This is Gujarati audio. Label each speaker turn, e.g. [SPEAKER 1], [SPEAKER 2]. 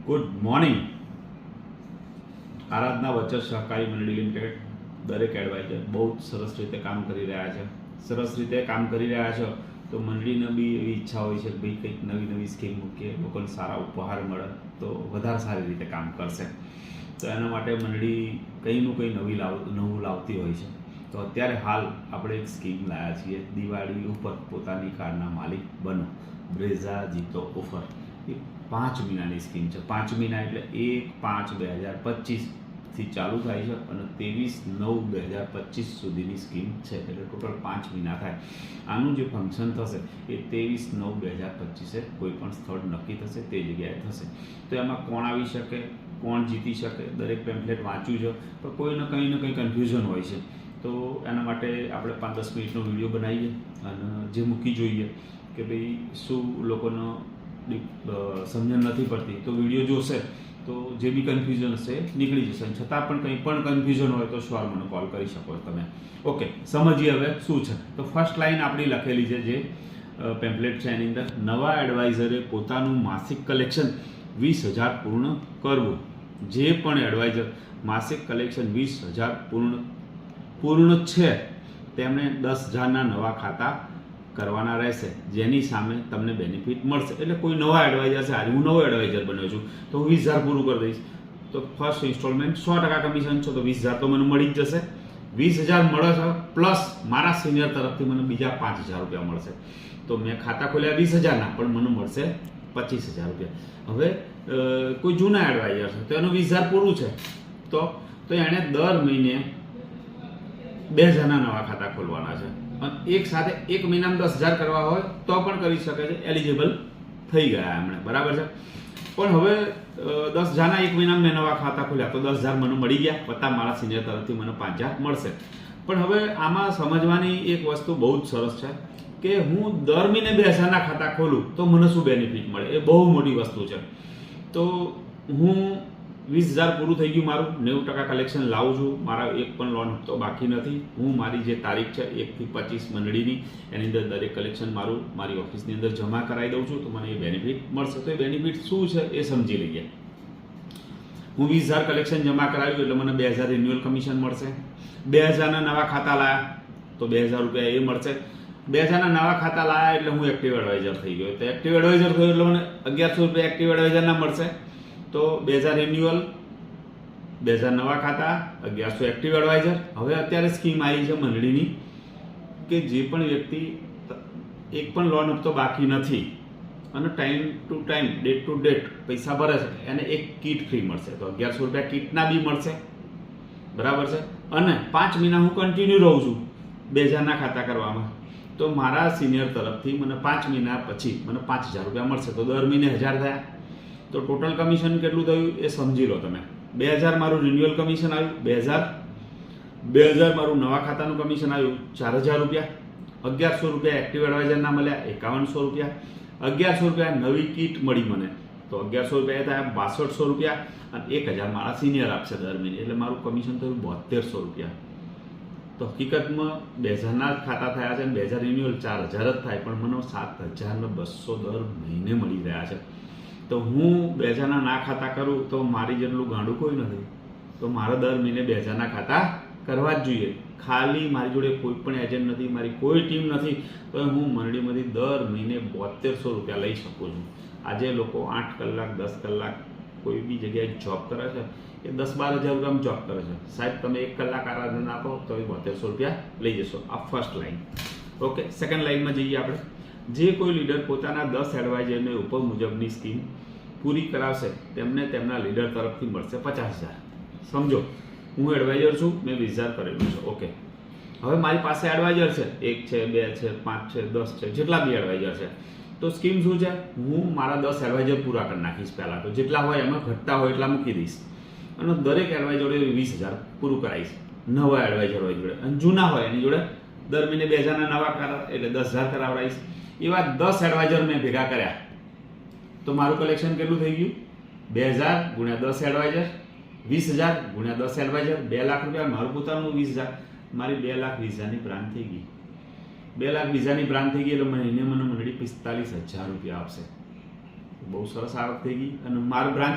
[SPEAKER 1] Good morning. આરાધના બચત સહકારી મંડળી લિમિટેડ દરેક એડવાઇઝર બહુ જ સરસ રીતે કામ કરી રહ્યા છે. સરસ રીતે કામ કરી રહ્યા છો તો મંડળીને બી એવી ઈચ્છા હોય છે કે ભાઈ કંઈક નવી નવી સ્કીમ મૂકીએ, લોકોને સારા ઉપહાર મળે તો વધારે સારી રીતે કામ કરશે. તો એના માટે મંડળી કંઈનું કંઈ નવું લાવતી હોય છે. તો અત્યારે હાલ આપણે એક સ્કીમ લાવ્યા છીએ, દિવાળી ઉપર પોતાની કારના માલિક બનો, બ્રેઝા જીતો ઓફર. એ 5 મહિનાની સ્કીમ છે. 5 મહિના એટલે 1/5/2025થી ચાલુ થાય છે અને 23/9/2025 સુધીની સ્કીમ છે. એટલે ટોટલ 5 મહિના થાય. આનું જે ફંક્શન થશે એ 23/9/2025 કોઈ પણ સ્થળ નક્કી થશે તે જગ્યાએ થશે. તો એમાં કોણ આવી શકે, કોણ જીતી શકે, દરેક પેમ્ફલેટ વાંચ્યું છે પણ કોઈને કંઈ ને કંઈ કન્ફ્યુઝન હોય છે. તો એના માટે આપણે 5-10 મિનિટનો વિડીયો બનાવીએ અને જે મૂકી જોઈએ કે ભાઈ શું લોકોનો સમજણ નથી પડતી તો વિડીયો જોશે તો જે બી કન્ફ્યુઝન હશે નીકળી જશે. છતાં પણ કંઈ પણ કન્ફ્યુઝન હોય તો શ્યોર મને કોલ કરી શકો તમે. ઓકે, સમજીએ હવે શું છે. તો ફર્સ્ટ લાઈન આપણી લખેલી છે જે પેમ્પલેટ છે એની અંદર, નવા એડવાઇઝરે પોતાનું માસિક કલેક્શન 20,000 પૂર્ણ કરવું. જે પણ એડવાઇઝર માસિક કલેક્શન 20,000 પૂર્ણ છે તેમણે 10,000ના નવા ખાતા કરવાના રહેશે, જેની સામે તમને બેનિફિટ મળશે. એટલે કોઈ નવા એડવાઇઝર છે, આજે હું નવો એડવાઇઝર બન્યો છું તો હું 20,000 પૂરું કરી દઈશ તો ફર્સ્ટ ઇન્સ્ટોલમેન્ટ 100% કમિશન છે તો 20,000 તો મને મળી જ જશે. 20,000 મળે છે પ્લસ મારા સિનિયર તરફથી મને બીજા 5,000 રૂપિયા મળશે. તો મેં ખાતા ખોલ્યા 20,000ના પણ મને મળશે 25,000 રૂપિયા. હવે કોઈ જૂના એડવાઇઝર છે તો એનું 20,000 પૂરું છે તો એણે દર મહિને 2,000ના નવા ખાતા ખોલવાના છે. અને એક સાથે એક મહિનામાં 10,000 કરવા હોય તો પણ કરી શકે છે, એલિજિબલ થઈ ગયા એમણે, બરાબર છે. પણ હવે 10,000ના એક મહિનામાં મેં નવા ખાતા ખોલ્યા તો 10,000 મને મળી ગયા, વત્તા મારા સિનિયર તરફથી મને 5,000 મળશે. પણ હવે આમાં સમજવાની એક વસ્તુ બહુ જ સરસ છે કે હું દર મહિને 2,000ના ખાતા ખોલું તો મને શું બેનિફિટ મળે, એ બહુ મોટી વસ્તુ છે. તો હું 20,000 પૂરું થઈ ગયું, મારું 90% કલેક્શન લાવું છું, મારા એક પણ લોન તો બાકી નથી. હું મારી જે તારીખ છે 1 થી 25 મંડળીની એની અંદર દરેક કલેક્શન મારી ઓફિસની અંદર જમા કરાવી દઉં છું તો મને એ બેનિફિટ મળશે. તો એ બેનિફિટ શું છે એ સમજી લઈએ. હું 20,000 કલેક્શન જમા કરાવ્યું એટલે મને 2,000 રિન્યુઅલ કમિશન મળશે. 2,000ના નવા ખાતા લાયા તો 2,000 રૂપિયા એ મળશે. 2,000ના નવા ખાતા લાયા એટલે હું એક્ટિવ એડવાઇઝર થઈ ગયો. તો એક્ટિવ એડવાઇઝર થયો એટલે મને 1,100 રૂપિયા એક્ટિવ એડવાઇઝરના મળશે. તો 2,000 રિન્યુઅલ, 2,000 નવા ખાતા, 1,100 એક્ટિવ એડવાઇઝર. હવે અત્યારે સ્કીમ આવી છે મંડળીની કે જે પણ વ્યક્તિ એક પણ લોન હપ્તો બાકી નથી અને time to time, date to date પૈસા ભરે છે એને એક કીટ ફ્રી મળશે. તો 1,100 રૂપિયા કીટના બી મળશે, બરાબર છે. અને 5 મહિના હું કન્ટિન્યુ રહું છું 2,000ના ખાતા કરવામાં તો મારા સિનિયર તરફથી મને 5 મહિના પછી મને 5,000 રૂપિયા મળશે. તો દર મહિને 1,000 થયા. તો ટોટલ કમિશન કેટલું થયું એ સમજી લો તમે. 2,000 મારું રિન્યુઅલ કમિશન આવ્યું, 2,000 મારું નવા ખાતાનું કમિશન આવ્યું 4,000 રૂપિયા, 1,100 રૂપિયા એક્ટિવ એડવાઇઝરના મળ્યા 5,100 રૂપિયા, 1,100 રૂપિયા નવી કીટ મળી મને તો 1,100 રૂપિયા એ થયા 6,200 રૂપિયા અને 1,000 મારા સિનિયર આપશે દર મહિને એટલે મારું કમિશન થયું 7,200 રૂપિયા. તો હકીકતમાં 2,000ના ખાતા થયા છે અને 2,000 રિન્યુઅલ 4,000 જ થાય પણ મને 7,200 દર મહિને મળી રહ્યા છે. તો હું 2,000ના ના ખાતા કરું તો મારી જેટલું ગાંડું કોઈ નથી. તો મારે દર મહિને 2,000ના ખાતા કરવા જ જોઈએ. ખાલી મારી જોડે કોઈ પણ એજન્ટ નથી, મારી કોઈ ટીમ નથી તો હું મંડળીમાંથી દર મહિને 7,200 રૂપિયા લઈ શકું છું. આજે લોકો 8 કલાક 10 કલાક કોઈ બી જગ્યાએ જોબ કરે છે એ 10-12 હજાર રૂપિયામાં જોબ કરે છે. સાહેબ તમે 1 કલાક આરાધના આપો તો એ 7,200 રૂપિયા લઈ જશો. આ ફર્સ્ટ લાઈન. ઓકે, સેકન્ડ લાઈનમાં જઈએ આપણે. જે કોઈ લીડર પોતાના 10 એડવાઇઝરને ઉપર મુજબની સ્કીમ પૂરી કરાવશે તેમને તેમના લીડર તરફથી મળશે 50,000. સમજો હું એડવાઇઝર છું, મેં 20,000 કરેલું છે. ઓકે, હવે મારી પાસે એડવાઇઝર છે 1 છે 2 છે 5 છે 10 છે જેટલા બી એડવાઇઝર છે. તો સ્કીમ શું છે, હું મારા 10 એડવાઇઝર પૂરા કરી નાખીશ. પહેલાં તો જેટલા હોય એમાં ઘટતા હોય એટલા મૂકી દઈશ અને દરેક એડવાઇઝર 20,000 પૂરું કરાવીશ. નવા એડવાઇઝર હોય જોડે અને જૂના હોય એની જોડે દર મહિને 2,000ના નવા કરાવ એટલે 10,000 કરાવડાવીશ. એવા 10 એડવાઇઝર મેં ભેગા કર્યા તો મારું કલેક્શન કેટલું થઈ ગયું, 2,000 ગુણ્યા 10 એડવાઇઝર, 20,000 ગુણ્યા 10 એડવાઇઝર, 2,00,000 રૂપિયા. મારું પોતાનું 20,000, મારી 2,00,000 વિઝાની બ્રાન્ચ થઈ ગઈ. 2,00,000 વિઝાની બ્રાન્ચ થઈ ગઈ એટલે મહિને મને મંડળી 45,000 રૂપિયા આપશે. બહુ સરસ આવક થઈ ગઈ અને મારું બ્રાન્ચ